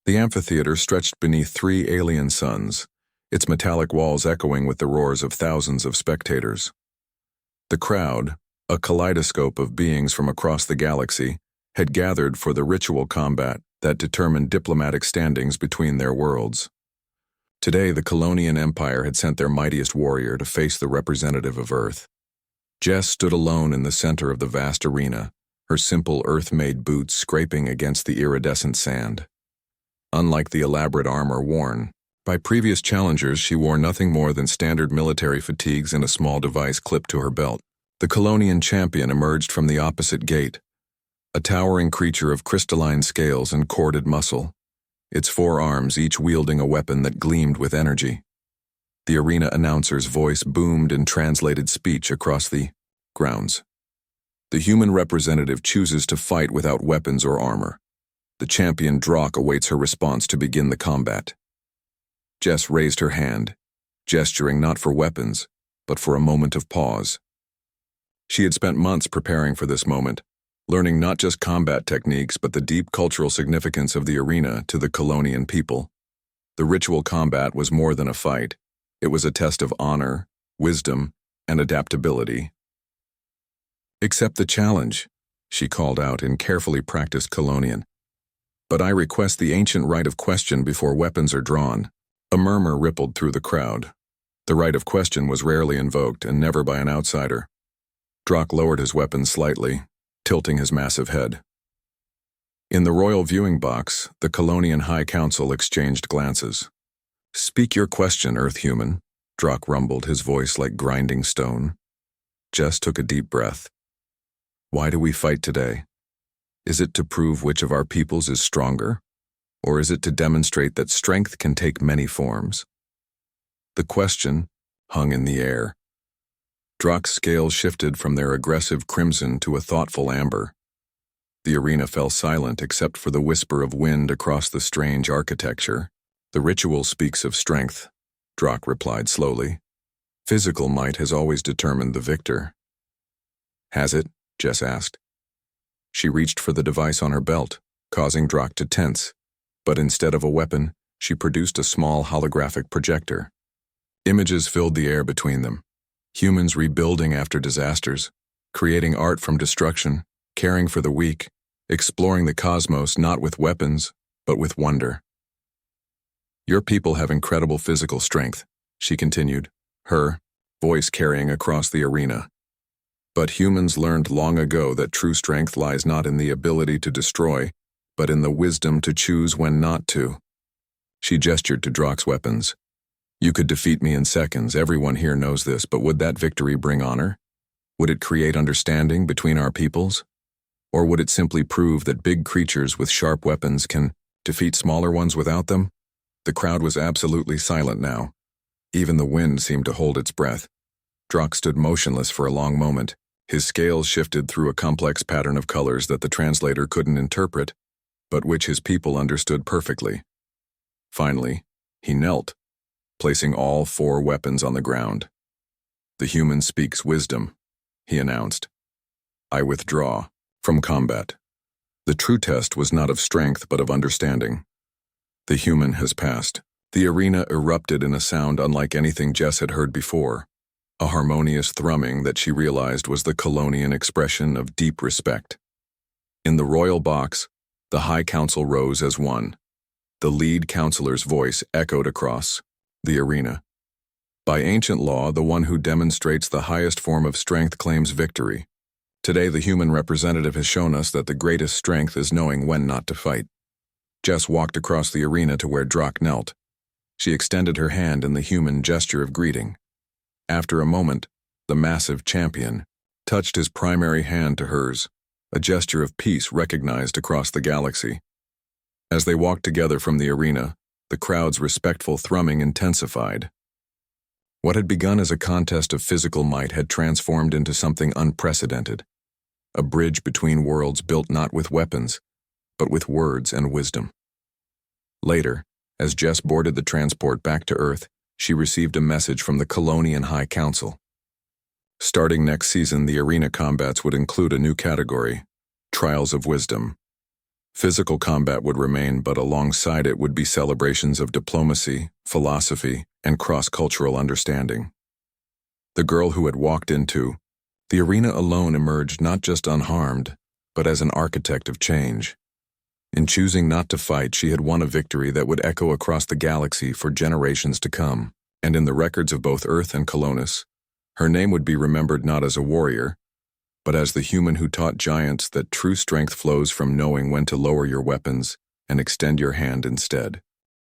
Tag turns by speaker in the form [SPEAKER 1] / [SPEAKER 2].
[SPEAKER 1] The amphitheater stretched beneath 3 alien suns, its metallic walls echoing with the roars of thousands of spectators. The crowd, a kaleidoscope of beings from across the galaxy, had gathered for the ritual combat that determined diplomatic standings between their worlds. Today, the Colonian Empire had sent their mightiest warrior to face the representative of Earth. Jess stood alone in the center of the vast arena, her simple Earth-made boots scraping against the iridescent sand. Unlike the elaborate armor worn by previous challengers, she wore nothing more than standard military fatigues and a small device clipped to her belt. The Colonian champion emerged from the opposite gate, a towering creature of crystalline scales and corded muscle, its 4 arms each wielding a weapon that gleamed with energy. The arena announcer's voice boomed in translated speech across the grounds. The human representative chooses to fight without weapons or armor. The champion Drock awaits her response to begin the combat. Jess raised her hand, gesturing not for weapons, but for a moment of pause. She had spent months preparing for this moment, learning not just combat techniques but the deep cultural significance of the arena to the Colonian people. The ritual combat was more than a fight. It was a test of honor, wisdom, and adaptability. "Accept the challenge," she called out in carefully practiced Colonian. "But I request the ancient right of question before weapons are drawn." A murmur rippled through the crowd. The right of question was rarely invoked, and never by an outsider. Drock lowered his weapon slightly, tilting his massive head. In the royal viewing box, the Colonian High Council exchanged glances. "Speak your question, Earth-human," Drock rumbled, his voice like grinding stone. Jess took a deep breath. "Why do we fight today? Is it to prove which of our peoples is stronger? Or is it to demonstrate that strength can take many forms?" The question hung in the air. Drock's scales shifted from their aggressive crimson to a thoughtful amber. The arena fell silent except for the whisper of wind across the strange architecture. "The ritual speaks of strength," Drock replied slowly. "Physical might has always determined the victor." "Has it?" Jess asked. She reached for the device on her belt, causing Drock to tense, but instead of a weapon, she produced a small holographic projector. Images filled the air between them. Humans rebuilding after disasters, creating art from destruction, caring for the weak, exploring the cosmos not with weapons, but with wonder. "Your people have incredible physical strength," she continued, her voice carrying across the arena. "But humans learned long ago that true strength lies not in the ability to destroy, but in the wisdom to choose when not to." She gestured to Drock's weapons. "You could defeat me in seconds, everyone here knows this, but would that victory bring honor? Would it create understanding between our peoples? Or would it simply prove that big creatures with sharp weapons can defeat smaller ones without them?" The crowd was absolutely silent now. Even the wind seemed to hold its breath. Drock stood motionless for a long moment. His scales shifted through a complex pattern of colors that the translator couldn't interpret, but which his people understood perfectly. Finally, he knelt, placing all 4 weapons on the ground. "The human speaks wisdom," he announced. "I withdraw from combat." The true test was not of strength but of understanding. The human has passed. The arena erupted in a sound unlike anything Jess had heard before, a harmonious thrumming that she realized was the Colonian expression of deep respect. In the royal box, the High Council rose as one. The lead counselor's voice echoed across the arena. "By ancient law, the one who demonstrates the highest form of strength claims victory. Today, the human representative has shown us that the greatest strength is knowing when not to fight." Jess walked across the arena to where Drock knelt. She extended her hand in the human gesture of greeting. After a moment, the massive champion touched his primary hand to hers, a gesture of peace recognized across the galaxy. As they walked together from the arena, the crowd's respectful thrumming intensified. What had begun as a contest of physical might had transformed into something unprecedented, a bridge between worlds built not with weapons, but with words and wisdom. Later, as Jess boarded the transport back to Earth, she received a message from the Colonian High Council. Starting next season, the arena combats would include a new category, Trials of Wisdom. Physical combat would remain, but alongside it would be celebrations of diplomacy, philosophy, and cross-cultural understanding. The girl who had walked into the arena alone emerged not just unharmed, but as an architect of change. In choosing not to fight, she had won a victory that would echo across the galaxy for generations to come, and in the records of both Earth and Colonus, her name would be remembered not as a warrior, but as the human who taught giants that true strength flows from knowing when to lower your weapons and extend your hand instead.